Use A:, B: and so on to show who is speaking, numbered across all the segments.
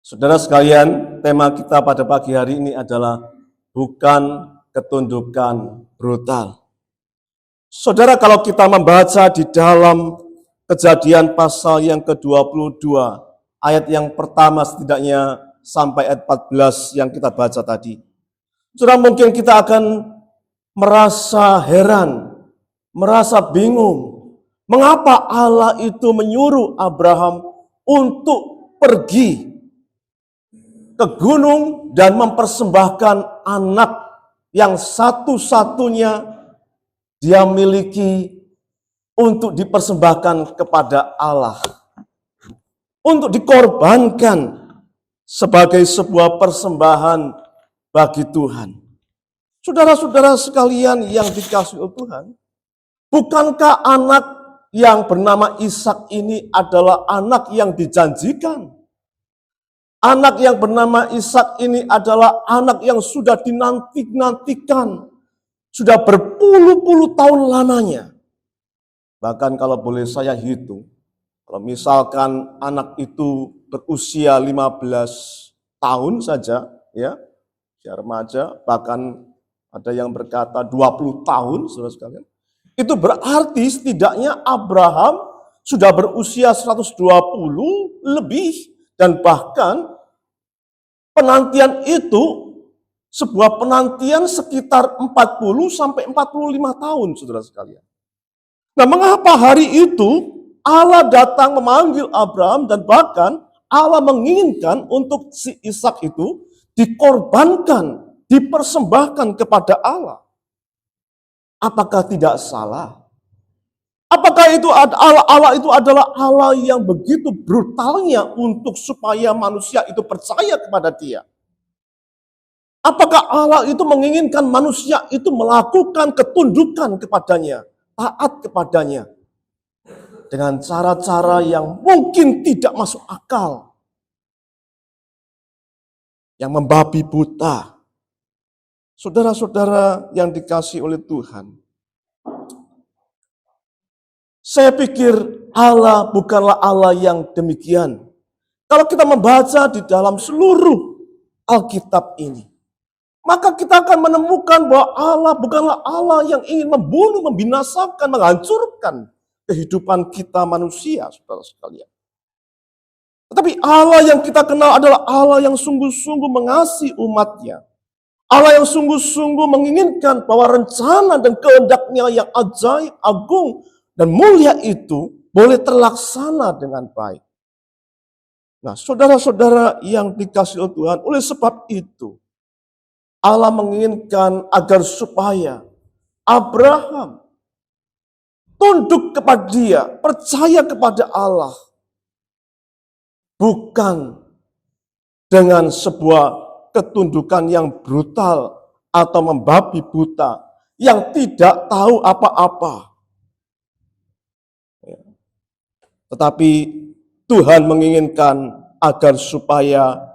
A: Saudara sekalian, tema kita pada pagi hari ini adalah bukan ketundukan brutal. Saudara, kalau kita membaca di dalam Kejadian pasal yang ke-22, ayat yang pertama setidaknya sampai ayat 14 yang kita baca tadi. Saudara, mungkin kita akan merasa heran, merasa bingung. Mengapa Allah itu menyuruh Abraham untuk pergi ke gunung dan mempersembahkan anak yang satu-satunya dia miliki untuk dipersembahkan kepada Allah, untuk dikorbankan sebagai sebuah persembahan bagi Tuhan. Saudara-saudara sekalian yang dikasihi oleh Tuhan, bukankah anak yang bernama Ishak ini adalah anak yang dijanjikan? Anak yang bernama Ishak ini adalah anak yang sudah dinanti-nantikan, sudah berpuluh-puluh tahun lamanya. Bahkan kalau boleh saya hitung, kalau misalkan anak itu berusia 15 tahun saja, ya, usia remaja, bahkan ada yang berkata 20 tahun, saudara sekalian, itu berarti setidaknya Abraham sudah berusia 120 lebih, dan bahkan penantian itu sebuah penantian sekitar 40 sampai 45 tahun, saudara sekalian. Nah, mengapa hari itu Allah datang memanggil Abraham dan bahkan Allah menginginkan untuk si Ishak itu dikorbankan, dipersembahkan kepada Allah? Apakah tidak salah? Apakah itu Allah itu adalah Allah yang begitu brutalnya untuk supaya manusia itu percaya kepada Dia? Apakah Allah itu menginginkan manusia itu melakukan ketundukan kepadanya, taat kepadanya, dengan cara-cara yang mungkin tidak masuk akal, yang membabi buta? Saudara-saudara yang dikasihi oleh Tuhan, saya pikir Allah bukanlah Allah yang demikian. Kalau kita membaca di dalam seluruh Alkitab ini, maka kita akan menemukan bahwa Allah bukanlah Allah yang ingin membunuh, membinasakan, menghancurkan kehidupan kita manusia, saudara sekalian. Tetapi Allah yang kita kenal adalah Allah yang sungguh-sungguh mengasihi umatnya. Allah yang sungguh-sungguh menginginkan bahwa rencana dan kehendaknya yang ajaib, agung, dan mulia itu boleh terlaksana dengan baik. Nah, saudara-saudara yang dikasihi oleh Tuhan, oleh sebab itu, Allah menginginkan agar supaya Abraham tunduk kepada Dia, percaya kepada Allah, bukan dengan sebuah ketundukan yang brutal atau membabi buta, yang tidak tahu apa-apa. Tetapi Tuhan menginginkan agar supaya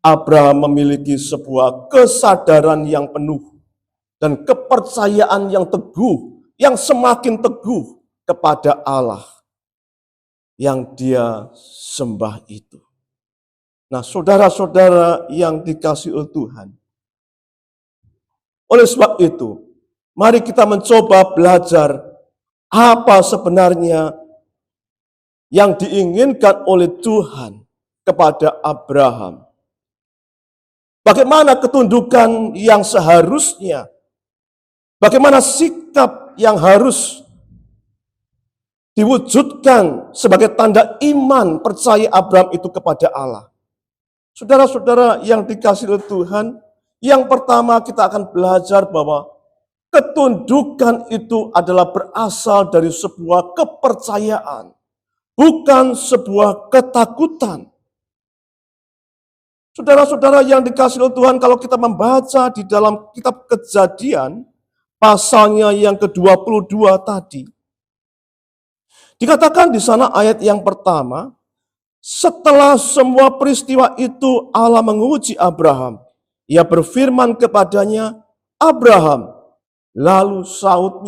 A: Abraham memiliki sebuah kesadaran yang penuh dan kepercayaan yang teguh, yang semakin teguh kepada Allah yang dia sembah itu. Nah, saudara-saudara yang dikasihi oleh Tuhan, oleh sebab itu, mari kita mencoba belajar apa sebenarnya yang diinginkan oleh Tuhan kepada Abraham. Bagaimana ketundukan yang seharusnya, bagaimana sikap yang harus diwujudkan sebagai tanda iman percaya Abraham itu kepada Allah. Saudara-saudara yang dikasihi oleh Tuhan, yang pertama kita akan belajar bahwa ketundukan itu adalah berasal dari sebuah kepercayaan, bukan sebuah ketakutan. Saudara-saudara yang dikasihi oleh Tuhan, kalau kita membaca di dalam kitab Kejadian, pasalnya yang ke-22 tadi, dikatakan di sana ayat yang pertama, setelah semua peristiwa itu Allah menguji Abraham. Ia berfirman kepadanya, Abraham. Lalu saut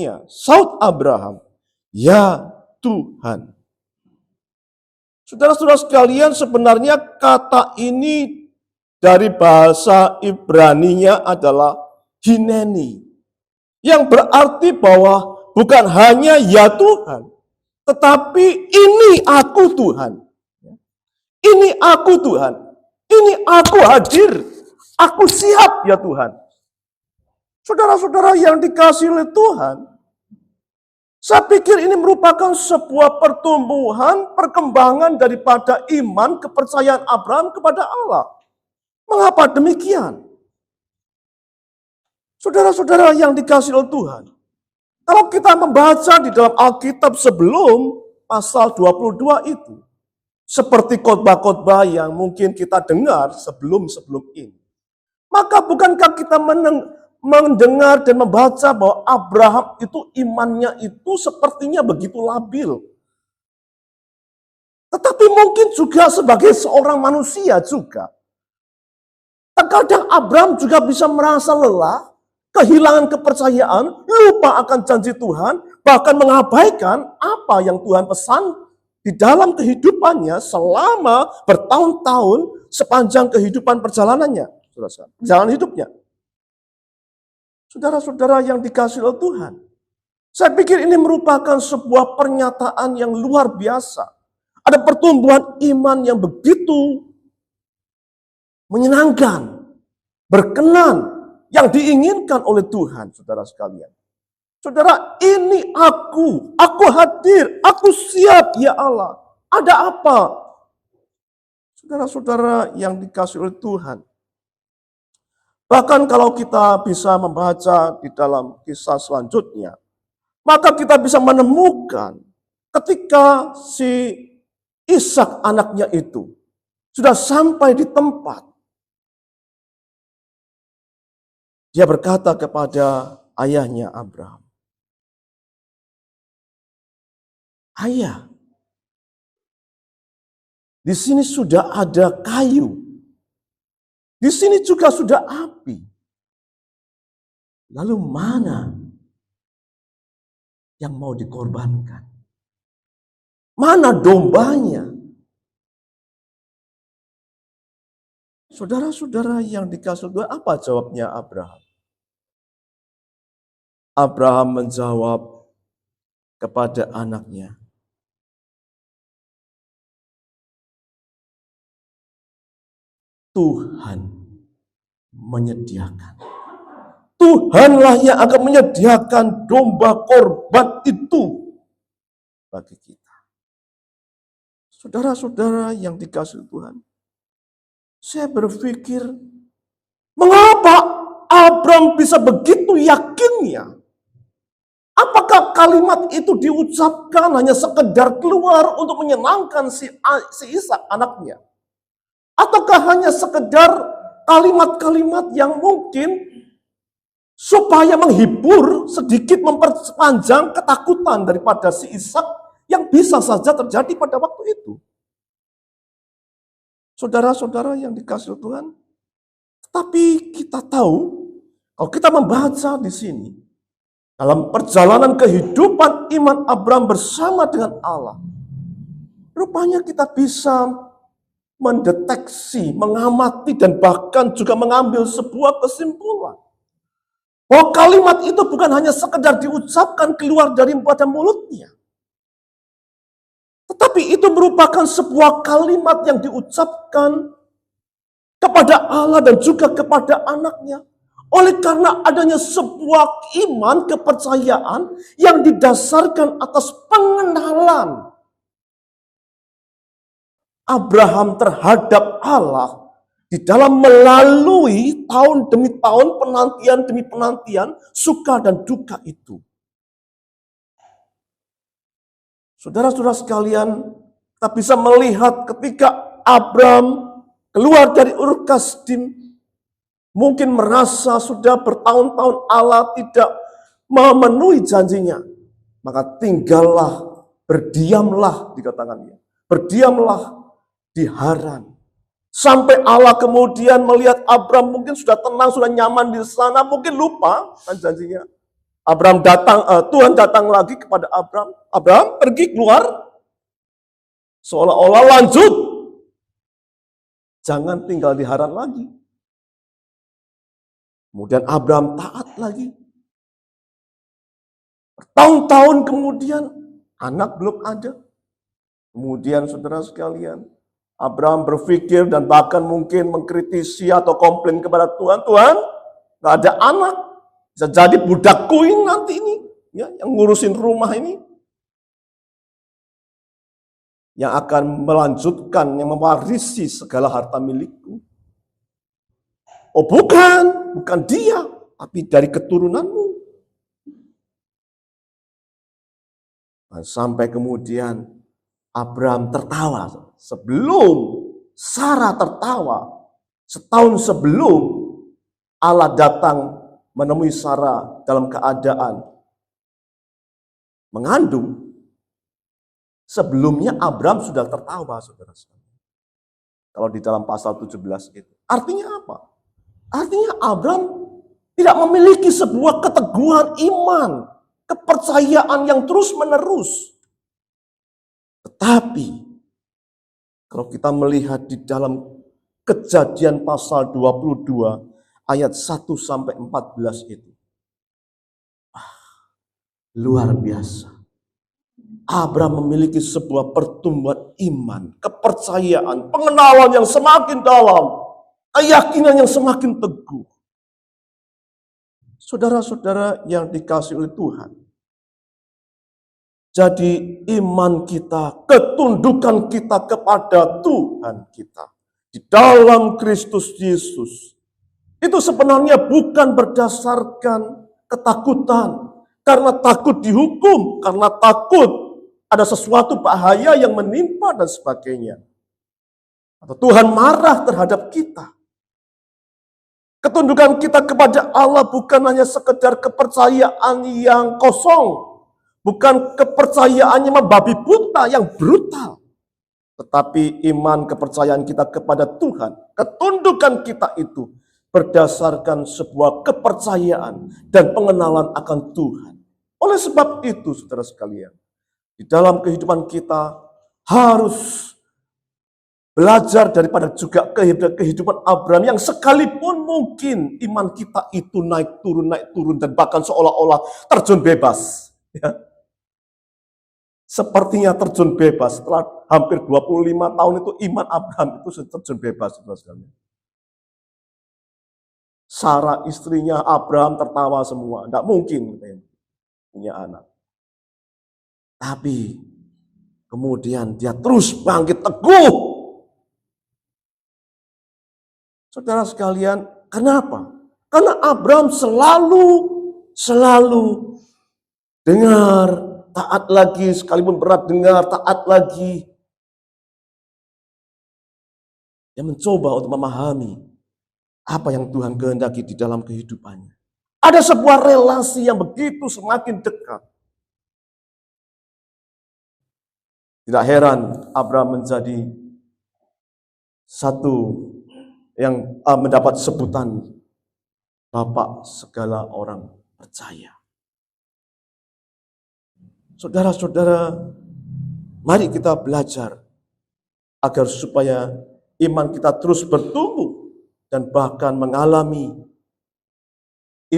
A: Abraham, ya Tuhan. Saudara-saudara sekalian, sebenarnya kata ini dari bahasa Ibraninya adalah hineni, yang berarti bahwa bukan hanya ya Tuhan, tetapi ini aku Tuhan. Ini aku Tuhan. Ini aku hadir. Aku siap ya Tuhan. Saudara-saudara yang dikasihi oleh Tuhan, saya pikir ini merupakan sebuah pertumbuhan, perkembangan daripada iman, kepercayaan Abraham kepada Allah. Mengapa demikian? Saudara-saudara yang dikasihi oleh Tuhan, kalau kita membaca di dalam Alkitab sebelum pasal 22 itu, seperti khotbah-khotbah yang mungkin kita dengar sebelum ini, maka bukankah kita mendengar dan membaca bahwa Abraham itu imannya itu sepertinya begitu labil. Tetapi mungkin juga sebagai seorang manusia juga, terkadang Abraham juga bisa merasa lelah, kehilangan kepercayaan, lupa akan janji Tuhan, bahkan mengabaikan apa yang Tuhan pesan di dalam kehidupannya selama bertahun-tahun sepanjang kehidupan perjalanannya, perjalanan hidupnya. Saudara-saudara yang dikasihi oleh Tuhan, saya pikir ini merupakan sebuah pernyataan yang luar biasa. Ada pertumbuhan iman yang begitu menyenangkan, berkenan, yang diinginkan oleh Tuhan, saudara sekalian. Saudara, ini aku hadir, aku siap ya Allah. Ada apa? Saudara-saudara yang dikasihi oleh Tuhan. Bahkan kalau kita bisa membaca di dalam kisah selanjutnya, maka kita bisa menemukan ketika si Ishak anaknya itu sudah sampai di tempat, dia berkata kepada ayahnya Abraham, "Ayah, di sini sudah ada kayu. Di sini juga sudah api. Lalu mana yang mau dikorbankan? Mana dombanya?" Saudara-saudara yang dikasihi Tuhan, apa jawabnya Abraham? Abraham menjawab kepada anaknya, Tuhan menyediakan. Tuhanlah yang akan menyediakan domba korban itu bagi kita. Saudara-saudara yang dikasihi Tuhan, saya berpikir, mengapa Abraham bisa begitu yakinnya? Apakah kalimat itu diucapkan hanya sekedar keluar untuk menyenangkan si Ishak anaknya? Ataukah hanya sekedar kalimat-kalimat yang mungkin supaya menghibur, sedikit memperpanjang ketakutan daripada si Ishak yang bisa saja terjadi pada waktu itu? Saudara-saudara yang dikasihi Tuhan, tapi kita tahu, kalau kita membaca di sini, dalam perjalanan kehidupan iman Abraham bersama dengan Allah, rupanya kita bisa mendeteksi, mengamati, dan bahkan juga mengambil sebuah kesimpulan. Bahwa kalimat itu bukan hanya sekedar diucapkan keluar dari pada mulutnya, tetapi itu merupakan sebuah kalimat yang diucapkan kepada Allah dan juga kepada anaknya. Oleh karena adanya sebuah iman, kepercayaan yang didasarkan atas pengenalan Abraham terhadap Allah di dalam melalui tahun demi tahun, penantian demi penantian, suka dan duka itu. Saudara-saudara sekalian, kita bisa melihat ketika Abraham keluar dari Ur Kasdim, mungkin merasa sudah bertahun-tahun Allah tidak memenuhi janjinya. Maka tinggallah, berdiamlah, dikatakannya. Berdiamlah di Haran. Sampai Allah kemudian melihat Abraham mungkin sudah tenang, sudah nyaman di sana, mungkin lupa kan janjinya. Abraham datang, Tuhan datang lagi kepada Abraham. Abraham pergi keluar. Seolah-olah lanjut. Jangan tinggal di Haran lagi. Kemudian Abraham taat lagi. Bertahun-tahun kemudian, anak belum ada. Kemudian saudara sekalian, Abraham berpikir dan bahkan mungkin mengkritisi atau komplain kepada Tuhan. Tuhan, gak ada anak. Bisa jadi budakku ini nanti ini. Ya, yang ngurusin rumah ini. Yang akan melanjutkan, yang mewarisi segala harta milikku. Oh bukan dia, tapi dari keturunanmu. Dan sampai kemudian Abraham tertawa. Sebelum Sarah tertawa, setahun sebelum Allah datang menemui Sarah dalam keadaan mengandung, sebelumnya Abraham sudah tertawa, saudara-saudara. Kalau di dalam pasal 17 itu. Artinya apa? Artinya Abraham tidak memiliki sebuah keteguhan iman, kepercayaan yang terus-menerus. Tetapi, kalau kita melihat di dalam Kejadian pasal 22, ayat 1-14 itu. Luar biasa. Abraham memiliki sebuah pertumbuhan iman, kepercayaan, pengenalan yang semakin dalam, keyakinan yang semakin teguh. Saudara-saudara yang dikasihi oleh Tuhan. Jadi iman kita, ketundukan kita kepada Tuhan kita di dalam Kristus Yesus. Itu sebenarnya bukan berdasarkan ketakutan. Karena takut dihukum, karena takut ada sesuatu bahaya yang menimpa dan sebagainya. Atau Tuhan marah terhadap kita. Ketundukan kita kepada Allah bukan hanya sekedar kepercayaan yang kosong. Bukan kepercayaan yang membabi buta, yang brutal. Tetapi iman kepercayaan kita kepada Tuhan, ketundukan kita itu berdasarkan sebuah kepercayaan dan pengenalan akan Tuhan. Oleh sebab itu, saudara sekalian, di dalam kehidupan kita harus belajar daripada juga kehidupan Abraham yang sekalipun mungkin iman kita itu naik turun dan bahkan seolah-olah terjun bebas. Ya. Sepertinya terjun bebas. Setelah hampir 25 tahun itu iman Abraham itu terjun bebas. Saudara sekalian. Sarah istrinya Abraham tertawa semua. Tidak mungkin punya anak. Tapi kemudian dia terus bangkit teguh. Saudara sekalian, kenapa? Karena Abraham selalu dengar, taat lagi, sekalipun berat dengar, taat lagi. Dia mencoba untuk memahami apa yang Tuhan kehendaki di dalam kehidupannya. Ada sebuah relasi yang begitu semakin dekat. Tidak heran Abraham menjadi satu yang mendapat sebutan Bapak segala orang percaya. Saudara-saudara, mari kita belajar agar supaya iman kita terus bertumbuh dan bahkan mengalami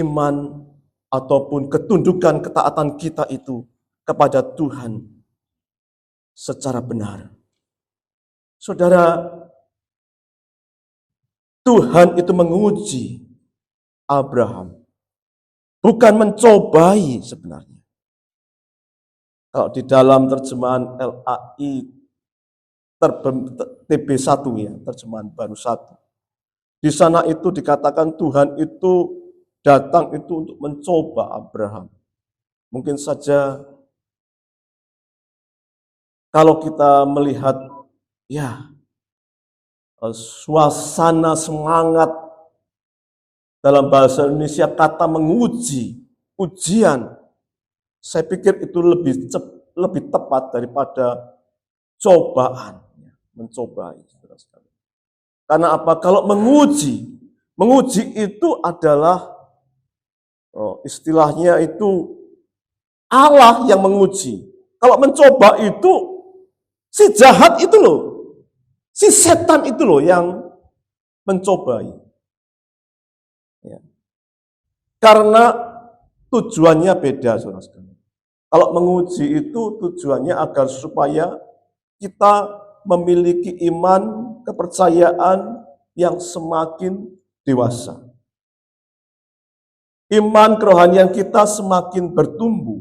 A: iman ataupun ketundukan ketaatan kita itu kepada Tuhan secara benar. Saudara, Tuhan itu menguji Abraham, bukan mencobai sebenarnya. Kalau di dalam terjemahan LAI TB1 ya, terjemahan baru 1. Di sana itu dikatakan Tuhan itu datang itu untuk mencoba Abraham. Mungkin saja kalau kita melihat ya suasana semangat dalam bahasa Indonesia kata menguji, ujian, saya pikir itu lebih tepat daripada cobaan, mencobai. Karena apa? Kalau menguji itu adalah istilahnya itu Allah yang menguji. Kalau mencoba itu Si jahat itu loh, si setan itu loh yang mencobai. Ya. Karena tujuannya beda, saudara sekalian. Kalau menguji itu tujuannya agar supaya kita memiliki iman, kepercayaan yang semakin dewasa. Iman kerohanian kita semakin bertumbuh.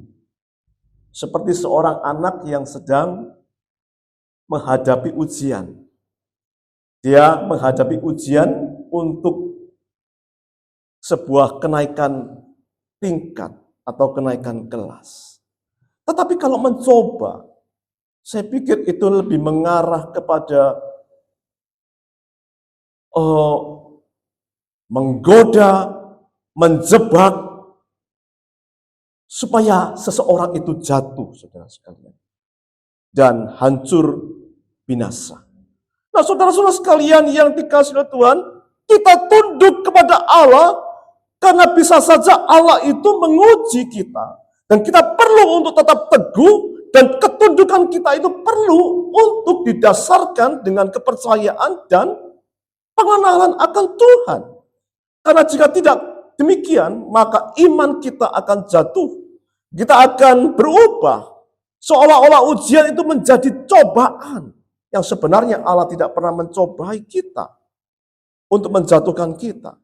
A: Seperti seorang anak yang sedang menghadapi ujian. Dia menghadapi ujian untuk sebuah kenaikan tingkat atau kenaikan kelas. Tetapi kalau mencoba, saya pikir itu lebih mengarah kepada menggoda, menjebak, supaya seseorang itu jatuh, saudara sekalian, dan hancur binasa. Nah, saudara-saudara sekalian yang dikasihi oleh Tuhan, kita tunduk kepada Allah, karena bisa saja Allah itu menguji kita. Dan kita perlu untuk tetap teguh, dan ketundukan kita itu perlu untuk didasarkan dengan kepercayaan dan pengenalan akan Tuhan. Karena jika tidak demikian, maka iman kita akan jatuh. Kita akan berubah. Seolah-olah ujian itu menjadi cobaan. Yang sebenarnya Allah tidak pernah mencobai kita untuk menjatuhkan kita.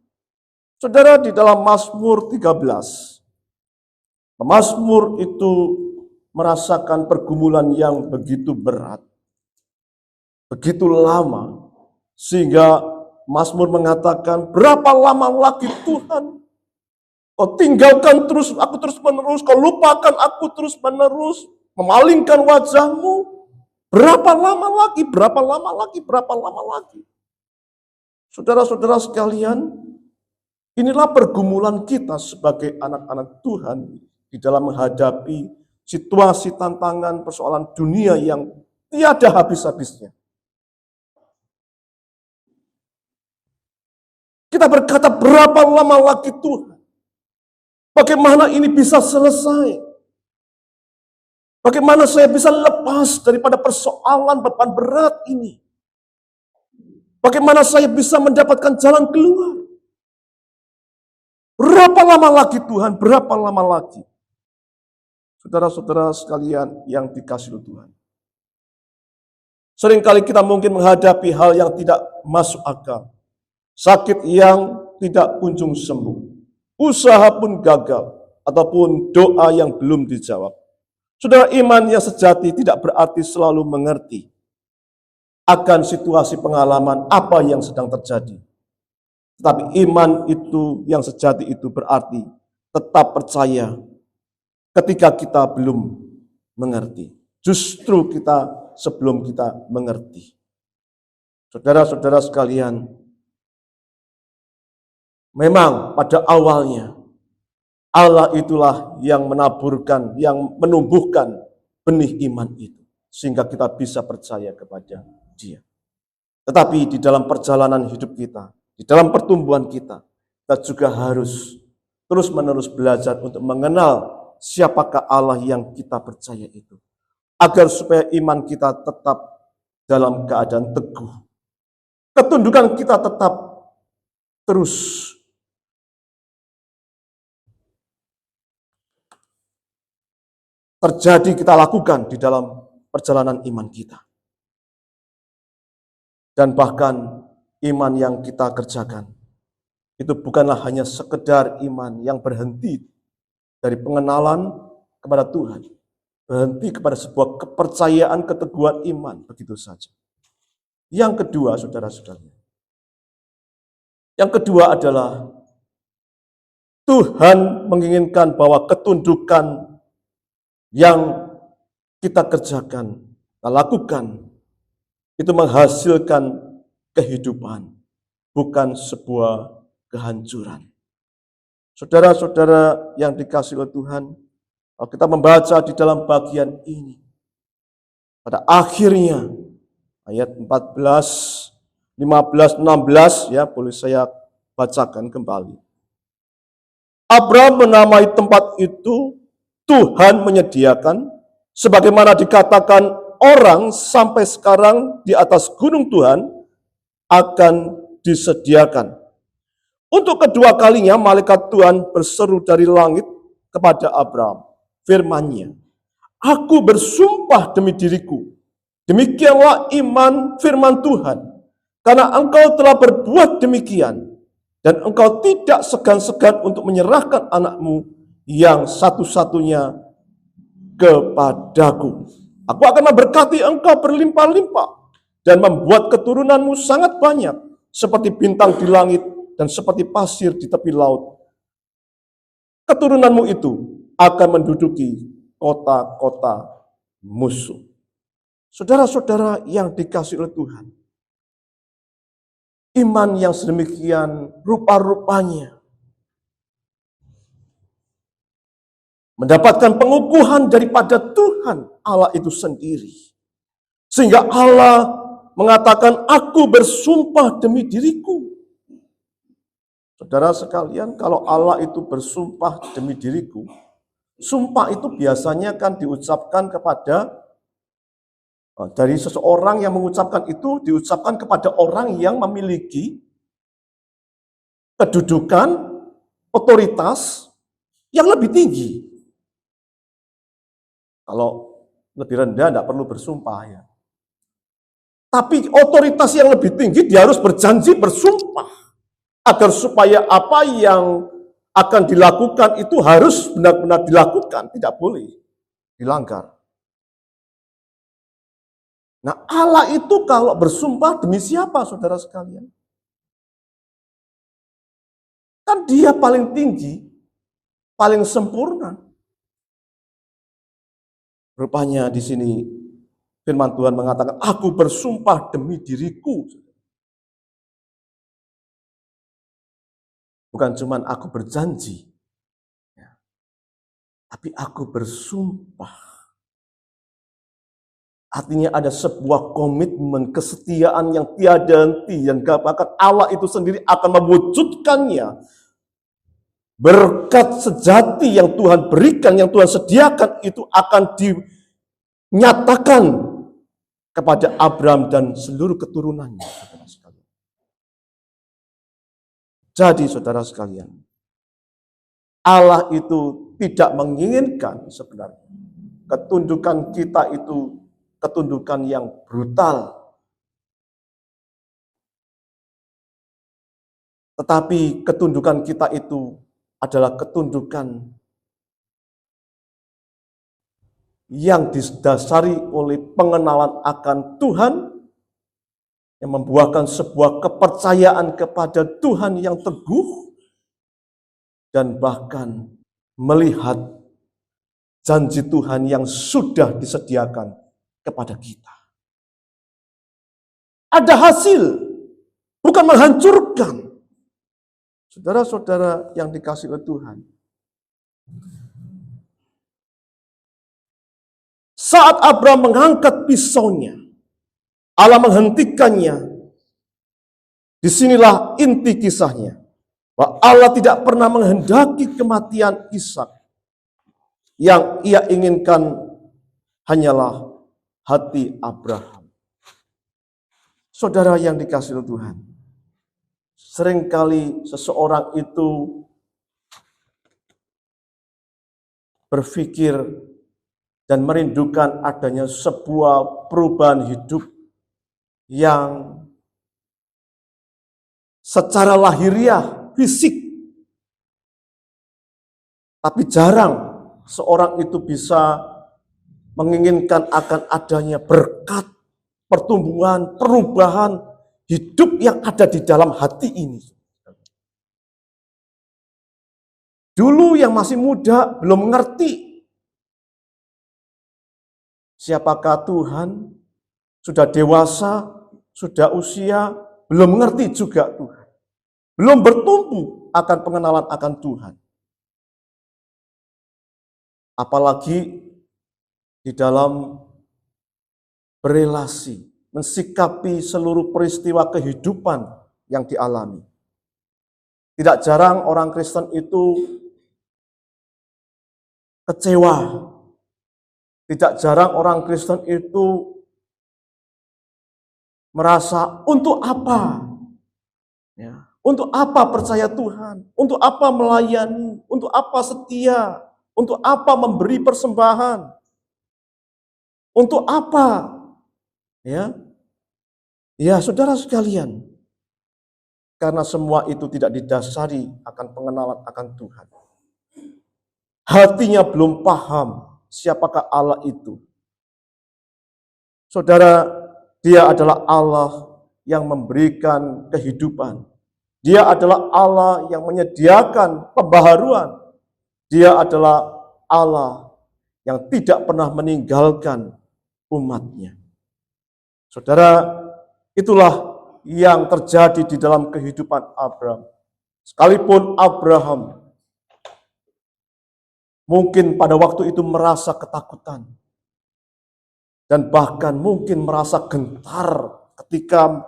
A: Saudara, di dalam Mazmur 13, Mazmur itu merasakan pergumulan yang begitu berat, begitu lama, sehingga Mazmur mengatakan, berapa lama lagi Tuhan kau tinggalkan aku terus menerus, kau lupakan aku terus menerus, memalingkan wajahmu. Berapa lama lagi, berapa lama lagi, berapa lama lagi. Saudara-saudara sekalian, inilah pergumulan kita sebagai anak-anak Tuhan di dalam menghadapi situasi, tantangan, persoalan dunia yang tiada habis-habisnya. Kita berkata, berapa lama lagi Tuhan? Bagaimana ini bisa selesai? Bagaimana saya bisa lepas daripada persoalan beban berat ini? Bagaimana saya bisa mendapatkan jalan keluar? Berapa lama lagi Tuhan? Berapa lama lagi? Saudara-saudara sekalian yang dikasihi Tuhan. Seringkali kita mungkin menghadapi hal yang tidak masuk akal. Sakit yang tidak kunjung sembuh, usaha pun gagal, ataupun doa yang belum dijawab. Saudara, iman yang sejati tidak berarti selalu mengerti akan situasi pengalaman apa yang sedang terjadi. Tetapi iman itu yang sejati itu berarti tetap percaya ketika kita belum mengerti. Justru kita sebelum kita mengerti. Saudara-saudara sekalian, memang pada awalnya Allah itulah yang menaburkan, yang menumbuhkan benih iman itu. Sehingga kita bisa percaya kepada Dia. Tetapi di dalam perjalanan hidup kita, di dalam pertumbuhan kita, kita juga harus terus-menerus belajar untuk mengenal siapakah Allah yang kita percaya itu. Agar supaya iman kita tetap dalam keadaan teguh. Ketundukan kita tetap terus terjadi, kita lakukan di dalam perjalanan iman kita. Dan bahkan iman yang kita kerjakan, itu bukanlah hanya sekedar iman yang berhenti dari pengenalan kepada Tuhan. Berhenti kepada sebuah kepercayaan, keteguhan iman, begitu saja. Yang kedua, saudara-saudara. Yang kedua adalah Tuhan menginginkan bahwa ketundukan yang kita kerjakan, kita lakukan, itu menghasilkan kehidupan, bukan sebuah kehancuran. Saudara-saudara yang dikasihi oleh Tuhan, kalau kita membaca di dalam bagian ini, pada akhirnya ayat 14, 15, 16, ya boleh saya bacakan kembali. Abraham menamai tempat itu Tuhan menyediakan, sebagaimana dikatakan orang sampai sekarang di atas gunung Tuhan akan disediakan. Untuk kedua kalinya malaikat Tuhan berseru dari langit kepada Abraham. Firman-Nya, aku bersumpah demi diriku, demikianlah iman firman Tuhan, karena engkau telah berbuat demikian, dan engkau tidak segan-segan untuk menyerahkan anakmu yang satu-satunya kepadaku. Aku akan memberkati engkau berlimpah-limpah dan membuat keturunanmu sangat banyak, seperti bintang di langit dan seperti pasir di tepi laut. Keturunanmu itu akan menduduki kota-kota musuh. Saudara-saudara yang dikasihi oleh Tuhan, iman yang sedemikian rupa-rupanya mendapatkan pengukuhan daripada Tuhan Allah itu sendiri. Sehingga Allah mengatakan, aku bersumpah demi diriku. Saudara sekalian, kalau Allah itu bersumpah demi diriku, sumpah itu biasanya kan diucapkan kepada, dari seseorang yang mengucapkan itu diucapkan kepada orang yang memiliki kedudukan, otoritas yang lebih tinggi. Kalau lebih rendah tidak perlu bersumpah ya. Tapi otoritas yang lebih tinggi dia harus berjanji bersumpah. Agar supaya apa yang akan dilakukan itu harus benar-benar dilakukan, tidak boleh dilanggar. Nah, Allah itu kalau bersumpah demi siapa, saudara sekalian? Kan dia paling tinggi, paling sempurna. Rupanya di sini firman Tuhan mengatakan, aku bersumpah demi diriku. Bukan cuma aku berjanji, tapi aku bersumpah. Artinya ada sebuah komitmen, kesetiaan yang tiada henti, yang bahkan Allah itu sendiri akan mewujudkannya. Berkat sejati yang Tuhan berikan, yang Tuhan sediakan, itu akan dinyatakan kepada Abraham dan seluruh keturunannya. Jadi saudara sekalian, Allah itu tidak menginginkan sebenarnya ketundukan kita itu ketundukan yang brutal. Tetapi ketundukan kita itu adalah ketundukan yang didasari oleh pengenalan akan Tuhan, yang membuahkan sebuah kepercayaan kepada Tuhan yang teguh, dan bahkan melihat janji Tuhan yang sudah disediakan kepada kita. Ada hasil, bukan menghancurkan. Saudara-saudara yang dikasihi oleh Tuhan, saat Abraham mengangkat pisaunya, Allah menghentikannya. Disinilah inti kisahnya. Bahwa Allah tidak pernah menghendaki kematian Ishak. Yang ia inginkan hanyalah hati Abraham. Saudara yang dikasihi oleh Tuhan, seringkali seseorang itu berpikir dan merindukan adanya sebuah perubahan hidup yang secara lahiriah, fisik. Tapi jarang seorang itu bisa menginginkan akan adanya berkat, pertumbuhan, perubahan hidup yang ada di dalam hati ini. Dulu yang masih muda belum mengerti siapakah Tuhan, sudah dewasa, sudah usia, belum mengerti juga Tuhan. Belum bertumbuh akan pengenalan akan Tuhan. Apalagi di dalam berelasi, mensikapi seluruh peristiwa kehidupan yang dialami. Tidak jarang orang Kristen itu kecewa. Tidak jarang orang Kristen itu merasa untuk apa? Ya, untuk apa percaya Tuhan? Untuk apa melayani? Untuk apa setia? Untuk apa memberi persembahan? Untuk apa? Ya, ya saudara sekalian, karena semua itu tidak didasari akan pengenalan akan Tuhan. Hatinya belum paham siapakah Allah itu. Saudara, Dia adalah Allah yang memberikan kehidupan. Dia adalah Allah yang menyediakan pembaharuan. Dia adalah Allah yang tidak pernah meninggalkan umatnya. Saudara, itulah yang terjadi di dalam kehidupan Abraham. Sekalipun Abraham mungkin pada waktu itu merasa ketakutan, dan bahkan mungkin merasa gentar ketika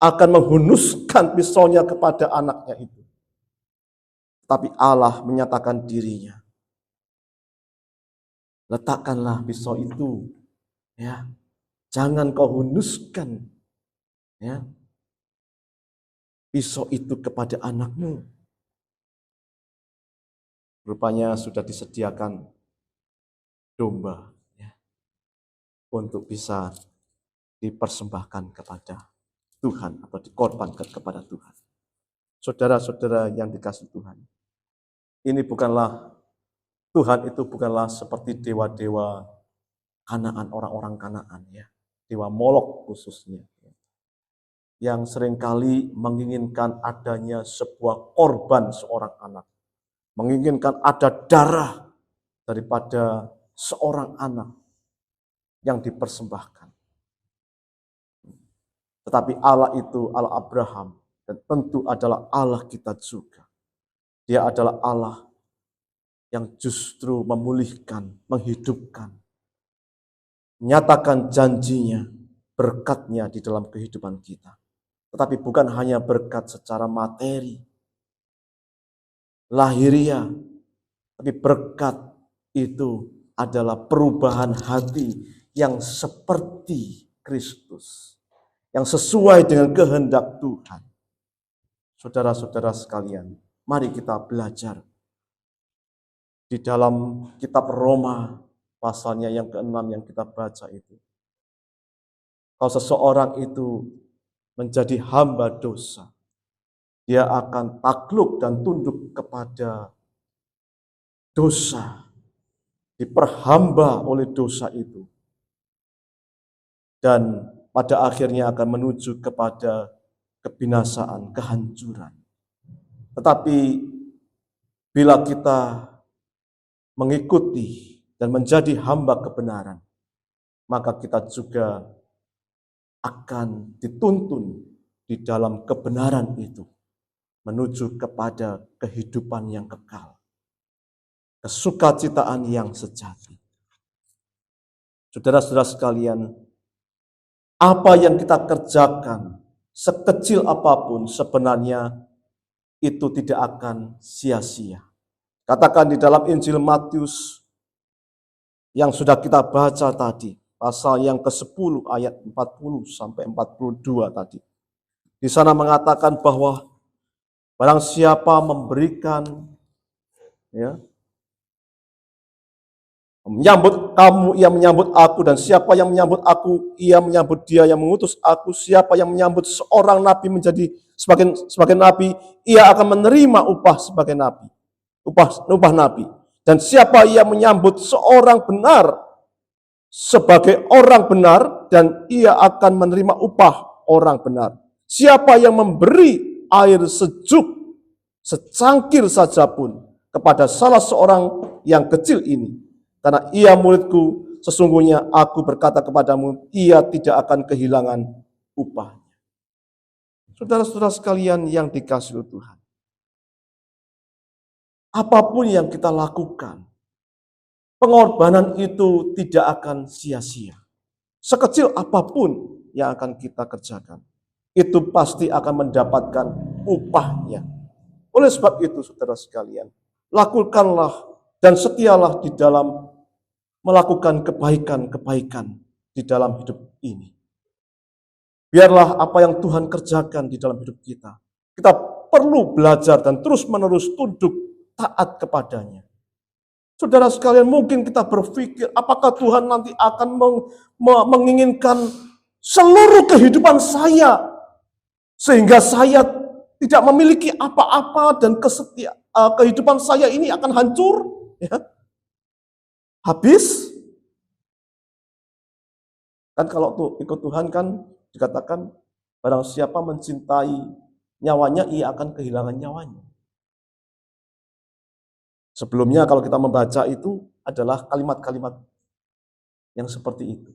A: akan menghunuskan pisaunya kepada anaknya itu. Tapi Allah menyatakan dirinya. Letakkanlah pisau itu, ya. Jangan kau hunuskan, ya, pisau itu kepada anakmu. Rupanya sudah disediakan domba, ya, untuk bisa dipersembahkan kepada Tuhan atau dikorbankan kepada Tuhan. Saudara-saudara yang dikasihi Tuhan, ini bukanlah, Tuhan itu bukanlah seperti dewa-dewa Kanaan, orang-orang Kanaan, ya, dewa Molok khususnya, yang seringkali menginginkan adanya sebuah korban seorang anak, menginginkan ada darah daripada seorang anak yang dipersembahkan. Tetapi Allah itu Allah Abraham, dan tentu adalah Allah kita juga. Dia adalah Allah yang justru memulihkan, menghidupkan, menyatakan janjinya, berkatnya di dalam kehidupan kita. Tetapi bukan hanya berkat secara materi, lahiriah, tapi berkat itu adalah perubahan hati yang seperti Kristus, yang sesuai dengan kehendak Tuhan. Saudara-saudara sekalian, mari kita belajar di dalam kitab Roma, pasalnya yang ke-6 yang kita baca itu. Kalau seseorang itu menjadi hamba dosa, dia akan takluk dan tunduk kepada dosa, diperhamba oleh dosa itu, dan pada akhirnya akan menuju kepada kebinasaan, kehancuran. Tetapi bila kita mengikuti dan menjadi hamba kebenaran, maka kita juga akan dituntun di dalam kebenaran itu menuju kepada kehidupan yang kekal, kesukacitaan yang sejati. Saudara-saudara sekalian, apa yang kita kerjakan, sekecil apapun sebenarnya itu tidak akan sia-sia. Katakan di dalam Injil Matius yang sudah kita baca tadi, pasal yang ke-10 ayat 40 sampai 42 tadi. Di sana mengatakan bahwa barang siapa memberikan, ya, menyambut kamu, ia menyambut aku, dan siapa yang menyambut aku, ia menyambut dia yang mengutus aku. Siapa yang menyambut seorang nabi menjadi sebagai nabi, ia akan menerima upah sebagai nabi, upah nabi. Dan siapa yang menyambut seorang benar sebagai orang benar, dan ia akan menerima upah orang benar. Siapa yang memberi air sejuk secangkir saja pun kepada salah seorang yang kecil ini, karena ia muridku, sesungguhnya aku berkata kepadamu, ia tidak akan kehilangan upahnya. Saudara-saudara sekalian yang dikasihi Tuhan, apapun yang kita lakukan, pengorbanan itu tidak akan sia-sia. Sekecil apapun yang akan kita kerjakan, itu pasti akan mendapatkan upahnya. Oleh sebab itu, saudara sekalian, lakukanlah dan setialah di dalam melakukan kebaikan-kebaikan di dalam hidup ini. Biarlah apa yang Tuhan kerjakan di dalam hidup kita. Kita perlu belajar dan terus-menerus tunduk taat kepadanya. Saudara sekalian, mungkin kita berpikir apakah Tuhan nanti akan menginginkan seluruh kehidupan saya sehingga saya tidak memiliki apa-apa dan kehidupan saya ini akan hancur, ya. Habis. Kan kalau ikut Tuhan kan dikatakan barang siapa mencintai nyawanya, ia akan kehilangan nyawanya. Sebelumnya kalau kita membaca itu adalah kalimat-kalimat yang seperti itu.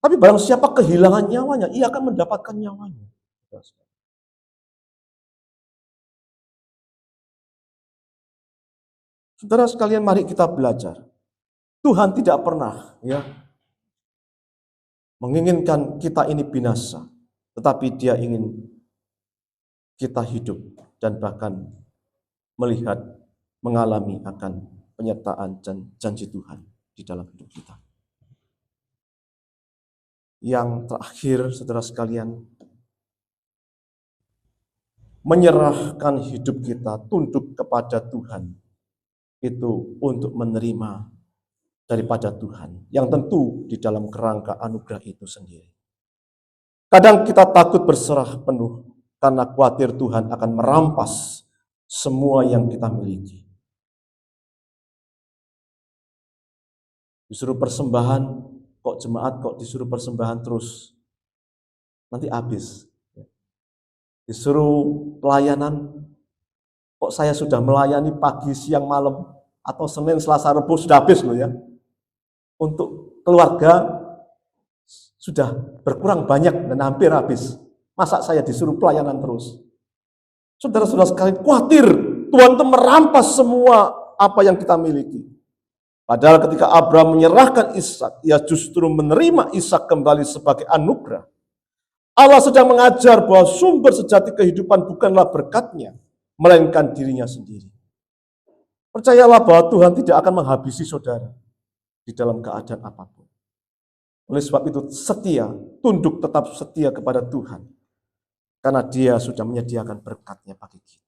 A: Tapi barang siapa kehilangan nyawanya, ia akan mendapatkan nyawanya. Saudara sekalian, mari kita belajar. Tuhan tidak pernah menginginkan kita ini binasa, tetapi Dia ingin kita hidup dan bahkan melihat, mengalami akan penyertaan dan janji Tuhan di dalam hidup kita. Yang terakhir, saudara sekalian, menyerahkan hidup kita tunduk kepada Tuhan itu untuk menerima daripada Tuhan, yang tentu di dalam kerangka anugerah itu sendiri. Kadang kita takut berserah penuh karena khawatir Tuhan akan merampas semua yang kita miliki. Disuruh persembahan, kok jemaat kok disuruh persembahan terus, nanti habis. Disuruh pelayanan, kok saya sudah melayani pagi, siang, malam, atau Senin, Selasa, Rabu sudah habis loh ya. Untuk keluarga sudah berkurang banyak dan hampir habis. Masa saya disuruh pelayanan terus? Saudara-saudara sekalian, khawatir Tuhan itu merampas semua apa yang kita miliki. Padahal ketika Abraham menyerahkan Ishak, ia justru menerima Ishak kembali sebagai anugerah. Allah sedang mengajar bahwa sumber sejati kehidupan bukanlah berkatnya, melainkan dirinya sendiri. Percayalah bahwa Tuhan tidak akan menghabisi saudara di dalam keadaan apapun. Oleh sebab itu setia, tunduk tetap setia kepada Tuhan. Karena Dia sudah menyediakan berkatnya bagi kita.